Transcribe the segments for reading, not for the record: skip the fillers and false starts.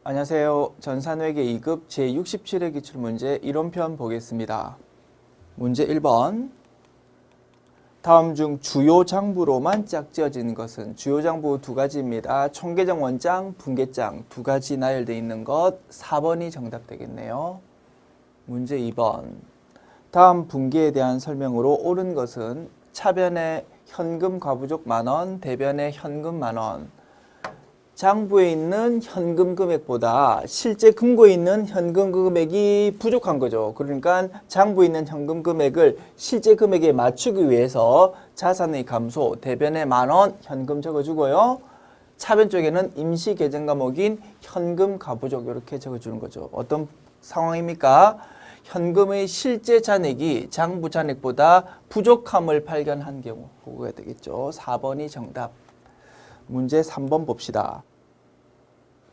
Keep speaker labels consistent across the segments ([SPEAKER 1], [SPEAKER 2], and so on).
[SPEAKER 1] 안녕하세요. 전산회계 2급 제67회 기출문제 이론편 보겠습니다. 문제 1번. 다음 중 주요 장부로만 짝지어진 것은 주요 장부 두 가지입니다. 총계정 원장, 분계장 두 가지 나열되어 있는 것 4번이 정답 되겠네요. 문제 2번. 다음 분계에 대한 설명으로 옳은 것은 차변에 현금 과부족 만원, 대변에 현금 만원. 장부에 있는 현금 금액보다 실제 금고에 있는 현금 금액이 부족한 거죠. 그러니까 장부에 있는 현금 금액을 실제 금액에 맞추기 위해서 자산의 감소, 대변에 만원 현금 적어주고요. 차변 쪽에는 임시 계정 과목인 현금 과부족 이렇게 적어주는 거죠. 어떤 상황입니까? 현금의 실제 잔액이 장부 잔액보다 부족함을 발견한 경우 그거가 되겠죠. 4번이 정답. 문제 3번 봅시다.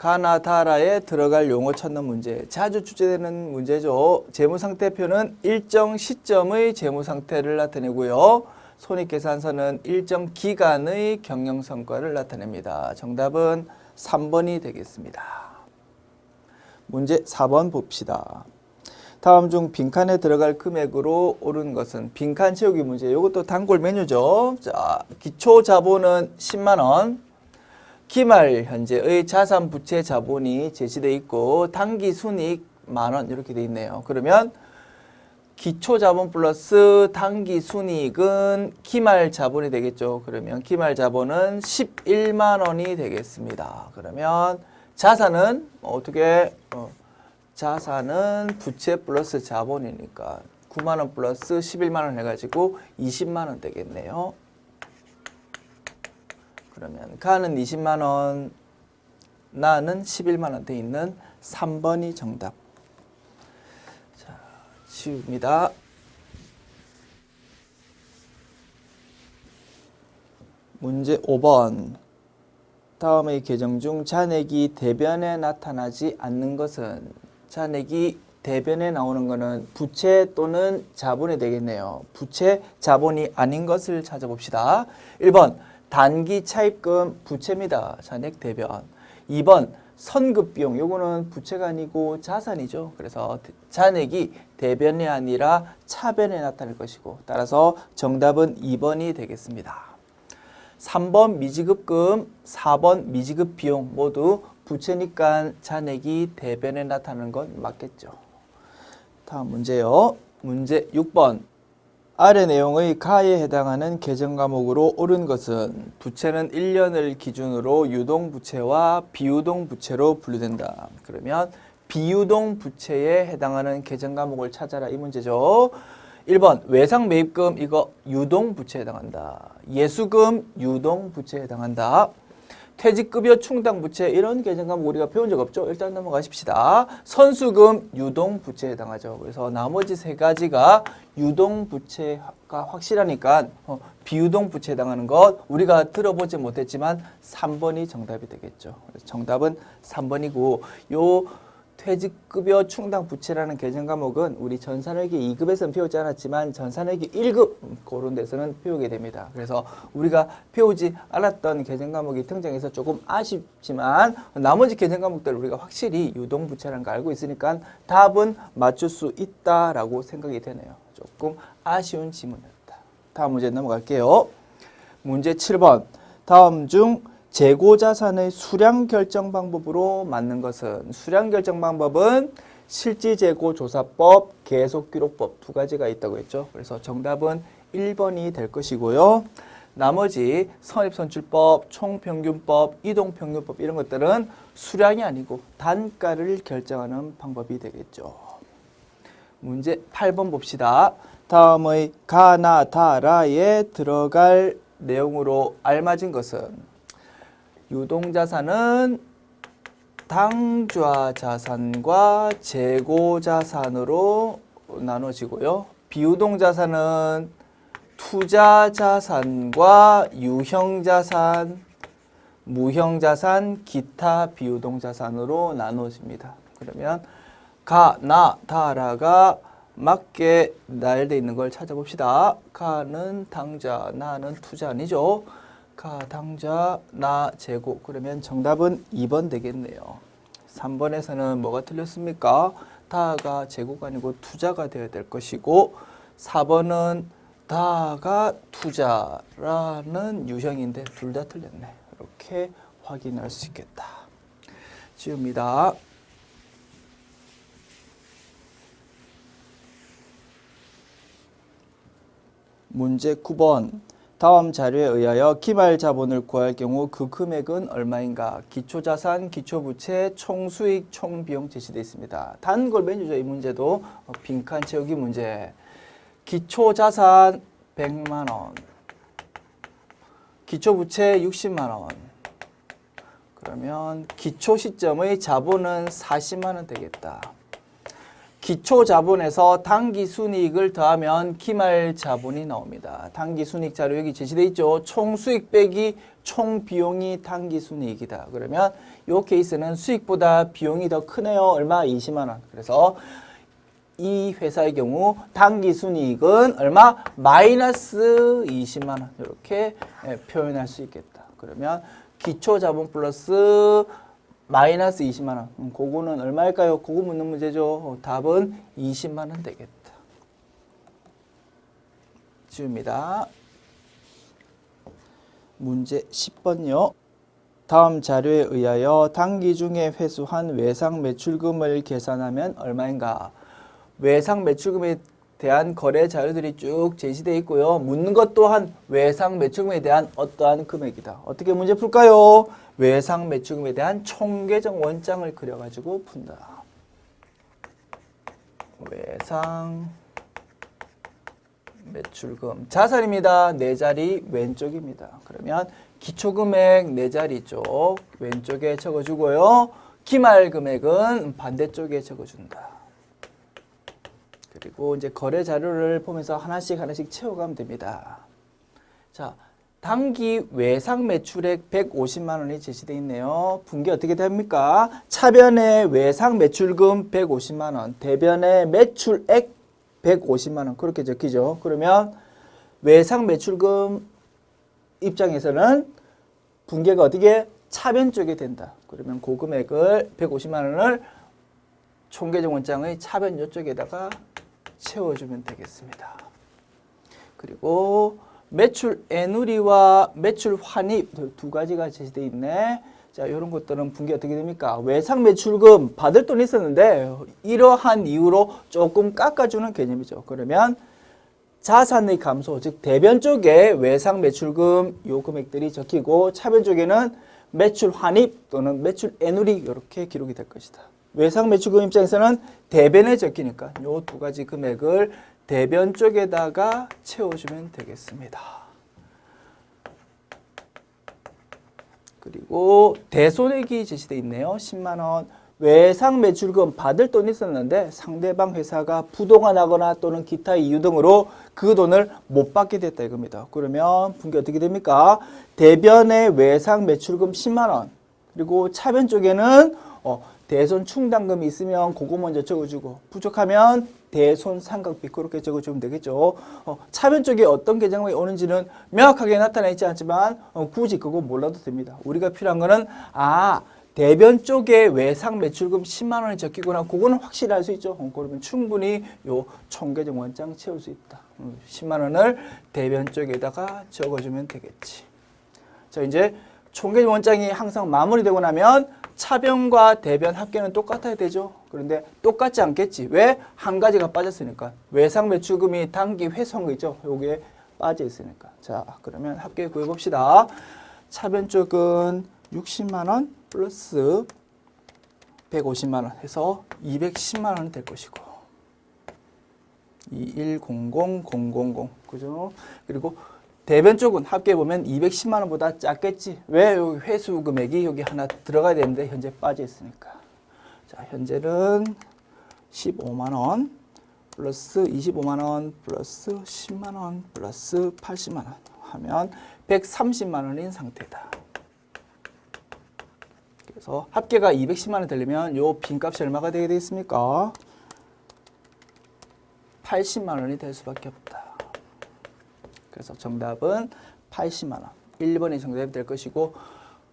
[SPEAKER 1] 가나다라에 들어갈 용어 찾는 문제. 자주 출제되는 문제죠. 재무상태표는 일정 시점의 재무상태를 나타내고요. 손익계산서는 일정 기간의 경영성과를 나타냅니다. 정답은 3번이 되겠습니다. 문제 4번 봅시다. 다음 중 빈칸에 들어갈 금액으로 옳은 것은 빈칸 채우기 문제. 이것도 단골 메뉴죠. 자, 기초 자본은 10만 원. 기말 현재의 자산 부채 자본이 제시되어 있고 단기 순이익 만원 이렇게 되어 있네요. 그러면 기초 자본 플러스 단기 순이익은 기말 자본이 되겠죠. 그러면 기말 자본은 11만 원이 되겠습니다. 그러면 자산은 어떻게 자산은 부채 플러스 자본이니까 9만 원 플러스 11만 원 해가지고 20만 원 되겠네요. 그러면 가는 20만 원, 나는 11만 원 돼 있는 3번이 정답. 자, 치웁니다. 문제 5번. 다음의 계정 중 잔액이 대변에 나타나지 않는 것은 잔액이 대변에 나오는 것은 부채 또는 자본이 되겠네요. 부채, 자본이 아닌 것을 찾아봅시다. 1번. 단기 차입금 부채입니다. 잔액 대변. 2번 선급비용. 요거는 부채가 아니고 자산이죠. 그래서 잔액이 대변이 아니라 차변에 나타날 것이고 따라서 정답은 2번이 되겠습니다. 3번 미지급금, 4번 미지급비용 모두 부채니까 잔액이 대변에 나타나는 건 맞겠죠. 다음 문제요. 문제 6번. 아래 내용의 가에 해당하는 계정 과목으로 옳은 것은 부채는 1년을 기준으로 유동부채와 비유동부채로 분류된다. 그러면 비유동부채에 해당하는 계정 과목을 찾아라 이 문제죠. 1번 외상매입금 이거 유동부채에 해당한다. 예수금 유동부채에 해당한다. 퇴직급여 충당부채 이런 계정 과목 우리가 배운 적 없죠. 일단 넘어가십시다. 선수금 유동부채에 해당하죠. 그래서 나머지 세 가지가 유동부채가 확실하니까 비유동부채에 해당하는 것 우리가 들어보지 못했지만 3번이 정답이 되겠죠. 그래서 정답은 3번이고 요 퇴직급여 충당부채라는 계정 과목은 우리 전산회계 2급에서는 배우지 않았지만 전산회계 1급 그런 데서는 배우게 됩니다. 그래서 우리가 배우지 않았던 계정 과목이 등장해서 조금 아쉽지만 나머지 계정 과목들 우리가 확실히 유동부채라는 거 알고 있으니까 답은 맞출 수 있다라고 생각이 되네요. 조금 아쉬운 지문이었다. 다음 문제 넘어갈게요. 문제 7번. 다음 중 재고자산의 수량 결정 방법으로 맞는 것은 수량 결정 방법은 실지재고조사법, 계속기록법 두 가지가 있다고 했죠. 그래서 정답은 1번이 될 것이고요. 나머지 선입선출법, 총평균법, 이동평균법 이런 것들은 수량이 아니고 단가를 결정하는 방법이 되겠죠. 문제 8번 봅시다. 다음의 가나다라에 들어갈 내용으로 알맞은 것은 유동자산은 당좌자산과 재고자산으로 나눠지고요. 비유동자산은 투자자산과 유형자산, 무형자산, 기타 비유동자산으로 나눠집니다. 그러면 가나다라가 맞게 나열되어 있는 걸 찾아봅시다. 가는 당좌, 나는 투자 아니죠. 가, 당좌, 나, 재고. 그러면 정답은 2번 되겠네요. 3번에서는 뭐가 틀렸습니까? 다가 재고가 아니고 투자가 되어야 될 것이고 4번은 다가 투자라는 유형인데 둘 다 틀렸네. 이렇게 확인할 수 있겠다. 지웁니다. 문제 9번. 다음 자료에 의하여 기말 자본을 구할 경우 그 금액은 얼마인가? 기초자산, 기초부채, 총수익, 총비용 제시되어 있습니다. 단골 메뉴죠. 이 문제도 빈칸 채우기 문제. 기초자산 100만 원, 기초부채 60만 원. 그러면 기초 시점의 자본은 40만 원 되겠다. 기초 자본에서 당기 순이익을 더하면 기말 자본이 나옵니다. 당기 순이익 자료 여기 제시되어 있죠. 총 수익 빼기 총 비용이 당기 순이익이다. 그러면 이 케이스는 수익보다 비용이 더 크네요. 얼마? 20만 원. 그래서 이 회사의 경우 당기 순이익은 얼마? 마이너스 20만 원. 이렇게 표현할 수 있겠다. 그러면 기초 자본 플러스 마이너스 20만 원. 그거는 얼마일까요? 그거 묻는 문제죠. 답은 20만 원 되겠다. 지웁니다. 문제 10번요. 다음 자료에 의하여 당기 중에 회수한 외상 매출금을 계산하면 얼마인가? 외상 매출금에 대한 거래 자료들이 쭉 제시되어 있고요. 묻는 것 또한 외상 매출금에 대한 어떠한 금액이다. 어떻게 문제 풀까요? 외상 매출금에 대한 총계정 원장을 그려가지고 푼다. 외상 매출금 자산입니다. 네 자리 왼쪽입니다. 그러면 기초금액 네 자리 쪽 왼쪽에 적어주고요. 기말 금액은 반대쪽에 적어준다. 그리고 이제 거래 자료를 보면서 하나씩 채워가면 됩니다. 자, 당기 외상 매출액 150만 원이 제시되어 있네요. 분기 어떻게 됩니까? 차변의 외상 매출금 150만 원, 대변의 매출액 150만 원 그렇게 적히죠. 그러면 외상 매출금 입장에서는 분기가 어떻게 차변 쪽에 된다. 그러면 그 금액을 150만 원을 총계정 원장의 차변 이쪽에다가 채워주면 되겠습니다. 그리고 매출 애누리와 매출 환입 두 가지가 제시되어 있네. 자, 이런 것들은 분기 어떻게 됩니까? 외상 매출금 받을 돈이 있었는데 이러한 이유로 조금 깎아주는 개념이죠. 그러면 자산의 감소, 즉 대변 쪽에 외상 매출금 요 금액들이 적히고 차변 쪽에는 매출 환입 또는 매출 애누리 이렇게 기록이 될 것이다. 외상 매출금 입장에서는 대변에 적히니까 요 두 가지 금액을 대변 쪽에다가 채워주면 되겠습니다. 그리고 대손익이 제시되어 있네요. 10만 원. 외상 매출금 받을 돈이 있었는데 상대방 회사가 부도가 또는 기타 이유 등으로 그 돈을 못 받게 됐다 이겁니다. 그러면 분기 어떻게 됩니까? 대변의 외상 매출금 10만 원. 그리고 차변 쪽에는 대손 충당금이 있으면 그거 먼저 적어주고 부족하면 대손 상각비 그렇게 적어주면 되겠죠. 차변 쪽에 어떤 계정이 오는지는 명확하게 나타나 있지 않지만 굳이 그거 몰라도 됩니다. 우리가 필요한 거는 대변 쪽에 외상 매출금 10만 원이 적히거나 그거는 확실히 알 수 있죠. 그러면 충분히 요 총계정 원장 채울 수 있다. 10만 원을 대변 쪽에다가 적어주면 되겠지. 자, 이제 총계정 원장이 항상 마무리되고 나면 차변과 대변 합계는 똑같아야 되죠. 그런데 똑같지 않겠지. 왜? 한 가지가 빠졌으니까. 외상 매출금이 단기 회수한 거 있죠. 요게 빠져 있으니까. 자, 그러면 합계 구해봅시다. 차변 쪽은 60만 원 플러스 150만 원 해서 210만 원이 될 것이고 2100000 그죠? 그리고 대변 쪽은 합계 보면 210만 원보다 작겠지. 왜? 여기 회수 금액이 여기 하나 들어가야 되는데 현재 빠져 있으니까. 자, 현재는 15만 원 플러스 25만 원 플러스 10만 원 플러스 80만 원 하면 130만 원인 상태다. 그래서 합계가 210만 원 되려면 요 빈값이 얼마가 되게 되겠습니까? 80만 원이 될 수밖에 없다. 그래서 정답은 80만 원. 1번이 정답이 될 것이고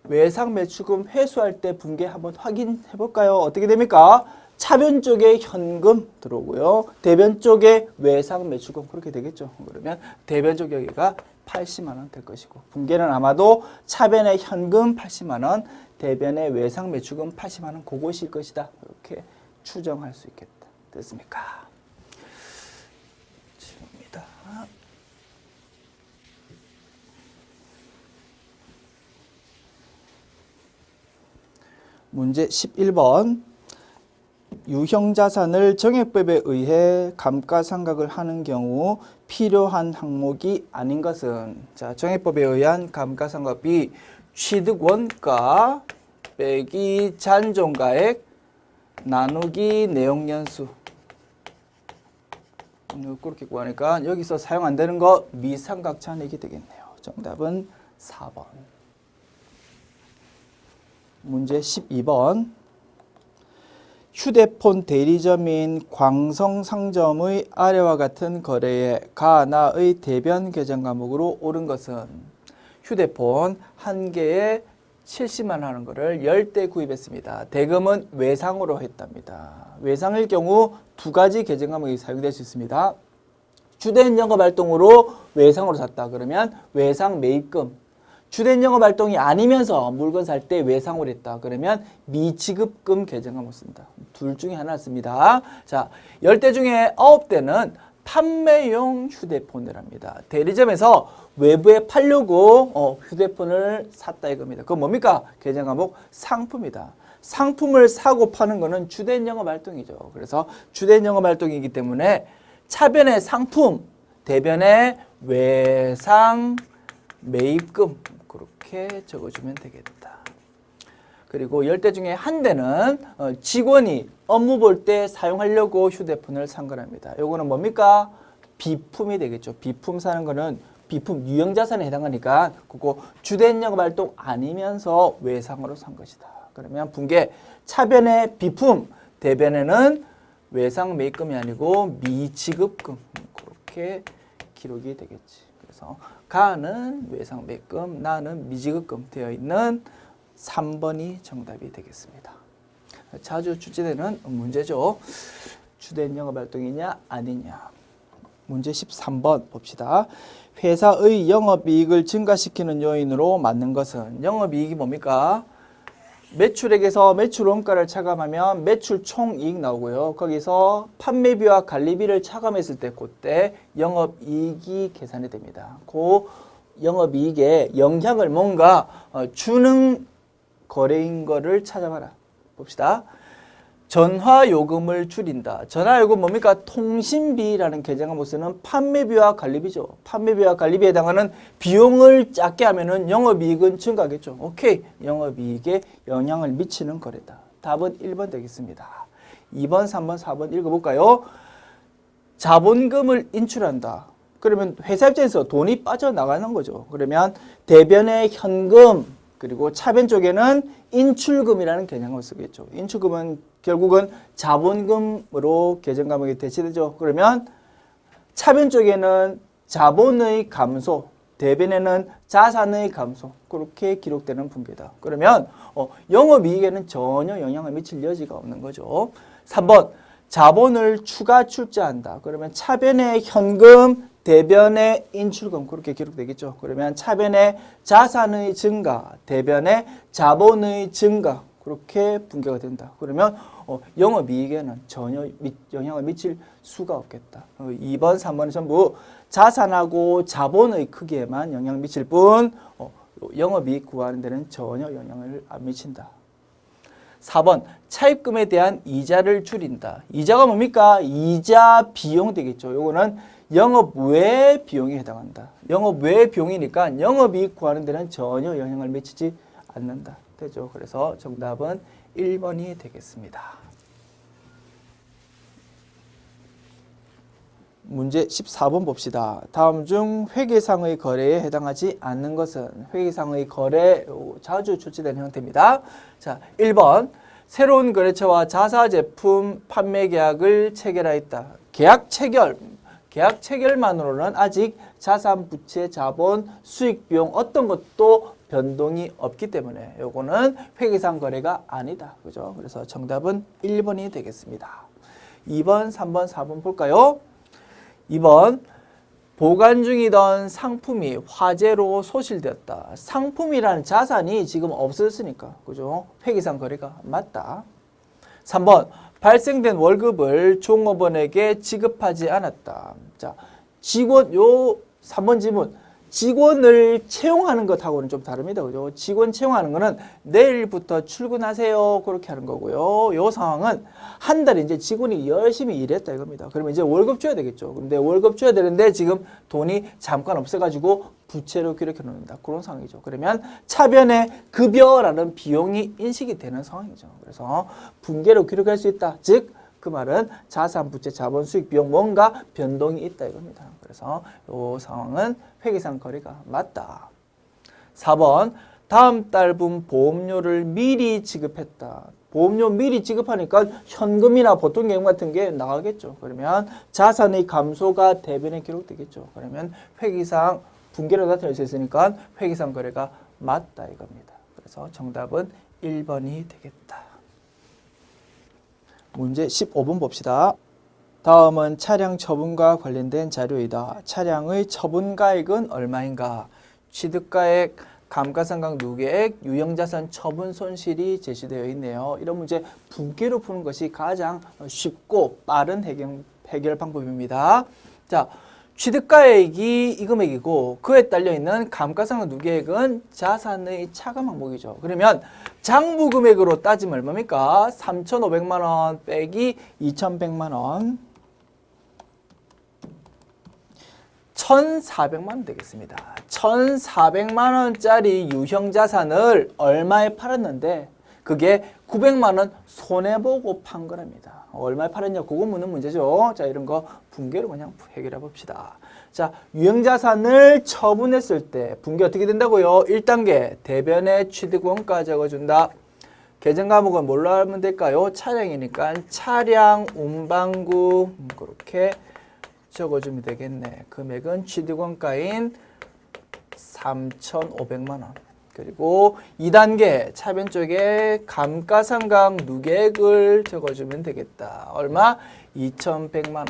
[SPEAKER 1] 외상 매출금 회수할 때 분계 한번 확인해 볼까요? 어떻게 됩니까? 차변 쪽에 현금 들어오고요. 대변 쪽에 외상 매출금 그렇게 되겠죠. 그러면 대변 쪽 여기가 80만 원 될 것이고 분계는 아마도 차변에 현금 80만 원, 대변에 외상 매출금 80만 원 그것일 것이다. 이렇게 추정할 수 있겠다. 됐습니까? 질문입니다. 문제 11번. 유형자산을 정액법에 의해 감가상각을 하는 경우 필요한 항목이 아닌 것은, 자, 정액법에 의한 감가상각비 취득원가 빼기 잔존가액 나누기 내용연수. 그렇게 구하니까 여기서 사용 안 되는 거 미삼각잔액이 되겠네요. 정답은 4번. 문제 12번. 휴대폰 대리점인 광성상점의 아래와 같은 거래에 가나의 대변 계정 과목으로 옳은 것은, 휴대폰 한 개에 70만 원 하는 거를 10대 구입했습니다. 대금은 외상으로 했답니다. 외상일 경우 두 가지 계정 과목이 사용될 수 있습니다. 주된 영업활동으로 외상으로 샀다. 그러면 외상 매입금. 주된 영업활동이 아니면서 물건 살 때 외상으로 했다. 그러면 미지급금 계정 과목 쓴다. 둘 중에 하나 씁니다. 자, 10대 중에 9대는 판매용 휴대폰이랍니다. 대리점에서 외부에 팔려고 휴대폰을 샀다 이겁니다. 그건 뭡니까? 계정 과목 상품이다. 상품을 사고 파는 거는 주된 영업활동이죠. 그래서 주된 영업활동이기 때문에 차변의 상품, 대변의 외상 매입금 그렇게 적어주면 되겠다. 그리고 10대 중에 한 대는 직원이 업무 볼 때 사용하려고 휴대폰을 산 거랍니다. 요거는 뭡니까? 비품이 되겠죠. 비품 사는 거는 비품 유형자산에 해당하니까 그거 주된 영업활동 아니면서 외상으로 산 것이다. 그러면 분계 차변의 비품, 대변에는 외상 매입금이 아니고 미지급금 그렇게 기록이 되겠지. 그래서 가는 외상 매입금, 나는 미지급금 되어 있는 3번이 정답이 되겠습니다. 자주 출제되는 문제죠. 주된 영업활동이냐 아니냐. 문제 13번 봅시다. 회사의 영업이익을 증가시키는 요인으로 맞는 것은, 영업이익이 뭡니까? 매출액에서 매출 원가를 차감하면 매출 총이익 나오고요. 거기서 판매비와 관리비를 차감했을 때 그때 영업이익이 계산이 됩니다. 그 영업이익에 영향을 뭔가 주는 거래인 거를 찾아봐라. 봅시다. 전화요금을 줄인다. 전화요금 뭡니까? 통신비라는 계정 과목 쓰는 판매비와 관리비죠. 판매비와 관리비에 해당하는 비용을 작게 하면은 영업이익은 증가하겠죠. 오케이. 영업이익에 영향을 미치는 거래다. 답은 1번 되겠습니다. 2번, 3번, 4번 읽어볼까요? 자본금을 인출한다. 그러면 회사 입장에서 돈이 빠져나가는 거죠. 그러면 대변의 현금, 그리고 차변 쪽에는 인출금이라는 개념을 쓰겠죠. 인출금은 결국은 자본금으로 계정 과목이 대체되죠. 그러면 차변 쪽에는 자본의 감소, 대변에는 자산의 감소 그렇게 기록되는 분계다. 그러면 영업이익에는 전혀 영향을 미칠 여지가 없는 거죠. 3번 자본을 추가 출자한다. 그러면 차변의 현금, 대변의 인출금 그렇게 기록되겠죠. 그러면 차변의 자산의 증가, 대변의 자본의 증가 그렇게 분계가 된다. 그러면 영업이익에는 전혀 영향을 미칠 수가 없겠다. 2번, 3번은 전부 자산하고 자본의 크기에만 영향을 미칠 뿐 영업이익 구하는 데는 전혀 영향을 안 미친다. 4번 차입금에 대한 이자를 줄인다. 이자가 뭡니까? 이자 비용 되겠죠. 요거는 영업 외 비용에 해당한다. 영업 외 비용이니까 영업이익 구하는 데는 전혀 영향을 미치지 않는다. 되죠. 그래서 정답은 1번이 되겠습니다. 문제 14번 봅시다. 다음 중 회계상의 거래에 해당하지 않는 것은, 회계상의 거래 자주 출제되는 형태입니다. 자, 1번 새로운 거래처와 자사 제품 판매 계약을 체결하였다. 계약 체결만으로는 아직 자산, 부채, 자본, 수익, 비용 어떤 것도 변동이 없기 때문에 요거는 회계상 거래가 아니다. 그죠? 그래서 정답은 1번이 되겠습니다. 2번, 3번, 4번 볼까요? 2번 보관 중이던 상품이 화재로 소실되었다. 상품이라는 자산이 지금 없어졌으니까 그죠? 회계상 거래가 맞다. 3번 발생된 월급을 종업원에게 지급하지 않았다. 자, 직원 3번 지문. 직원을 채용하는 것하고는 좀 다릅니다. 그죠? 직원 채용하는 거는 내일부터 출근하세요. 그렇게 하는 거고요. 요 상황은 한 달에 이제 직원이 열심히 일했다 이겁니다. 그러면 이제 월급 줘야 되겠죠. 근데 월급 줘야 되는데 지금 돈이 잠깐 없어가지고 부채로 기록해 놓는다. 그런 상황이죠. 그러면 차변의 급여라는 비용이 인식이 되는 상황이죠. 그래서 분계로 기록할 수 있다. 즉, 그 말은 자산, 부채, 자본, 수익, 비용 뭔가 변동이 있다 이겁니다. 그래서 이 상황은 회계상 거래가 맞다. 4번 다음 달분 보험료를 미리 지급했다. 보험료 미리 지급하니까 현금이나 보통 예금 같은 게 나가겠죠. 그러면 자산의 감소가 대변에 기록되겠죠. 그러면 회계상 분계로 나타낼 수 있으니까 회계상 거래가 맞다 이겁니다. 그래서 정답은 1번이 되겠다. 문제 15번 봅시다. 다음은 차량 처분과 관련된 자료이다. 차량의 처분가액은 얼마인가? 취득가액, 감가상각 누계액, 유형자산 처분 손실이 제시되어 있네요. 이런 문제 분계로 푸는 것이 가장 쉽고 빠른 해결 방법입니다. 자, 취득가액이 이 금액이고 그에 딸려있는 감가상각 누계액은 자산의 차감 항목이죠. 그러면 장부금액으로 따지면 얼마입니까? 3,500만 원 빼기 2,100만 원 1,400만 원 되겠습니다. 1,400만 원짜리 유형자산을 얼마에 팔았는데 그게 900만 원 손해보고 판 거랍니다. 얼마에 팔았냐? 그거 묻는 문제죠. 자, 이런 거 분계로 그냥 해결해 봅시다. 자, 유형자산을 처분했을 때 분계 어떻게 된다고요? 1단계 대변에 취득원가 적어준다. 계정과목은 뭘로 하면 될까요? 차량이니까 차량 운반구 그렇게 적어주면 되겠네. 금액은 취득원가인 3,500만 원. 그리고 2단계 차변 쪽에 감가상각 누계액을 적어주면 되겠다. 얼마? 2,100만 원.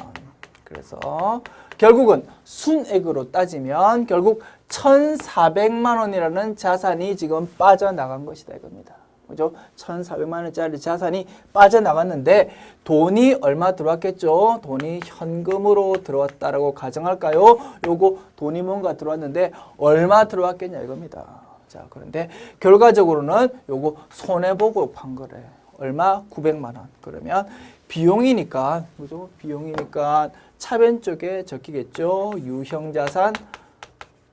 [SPEAKER 1] 그래서 결국은 순액으로 따지면 결국 1,400만 원이라는 자산이 지금 빠져나간 것이다 이겁니다. 그죠? 1,400만 원짜리 자산이 빠져나갔는데 돈이 얼마 들어왔겠죠? 돈이 현금으로 들어왔다라고 가정할까요? 요거 돈이 뭔가 들어왔는데 얼마 들어왔겠냐 이겁니다. 자, 그런데 결과적으로는 요거 손해보고 판 거래. 얼마? 900만 원. 그러면 비용이니까, 그죠? 비용이니까 차변 쪽에 적히겠죠? 유형자산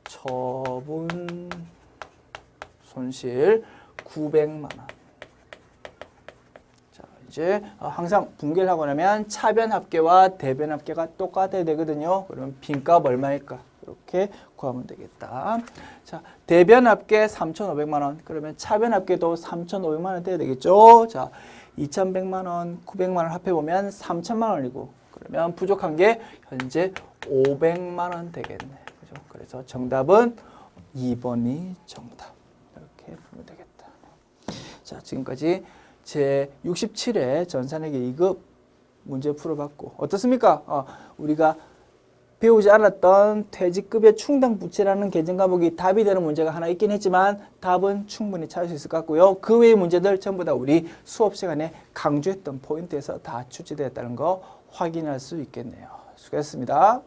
[SPEAKER 1] 처분 손실 900만 원. 자, 이제 항상 분계를 하고 나면 차변 합계와 대변 합계가 똑같아야 되거든요. 그러면 빈값 얼마일까? 이렇게 구하면 되겠다. 자, 대변 합계 3,500만 원. 그러면 차변 합계도 3,500만 원 돼야 되겠죠. 자, 2,100만 원, 900만 원 합해보면 3,000만 원이고 그러면 부족한 게 현재 500만 원 되겠네. 그죠? 그래서 정답은 2번이 정답. 이렇게 보면 되겠다. 자, 지금까지 제 67회 전산회계 2급 문제 풀어봤고 어떻습니까? 우리가 배우지 않았던 퇴직급여 충당 부채라는 계정 과목이 답이 되는 문제가 하나 있긴 했지만 답은 충분히 찾을 수 있을 것 같고요. 그 외의 문제들 전부 다 우리 수업 시간에 강조했던 포인트에서 다 출제되었다는 거 확인할 수 있겠네요. 수고했습니다.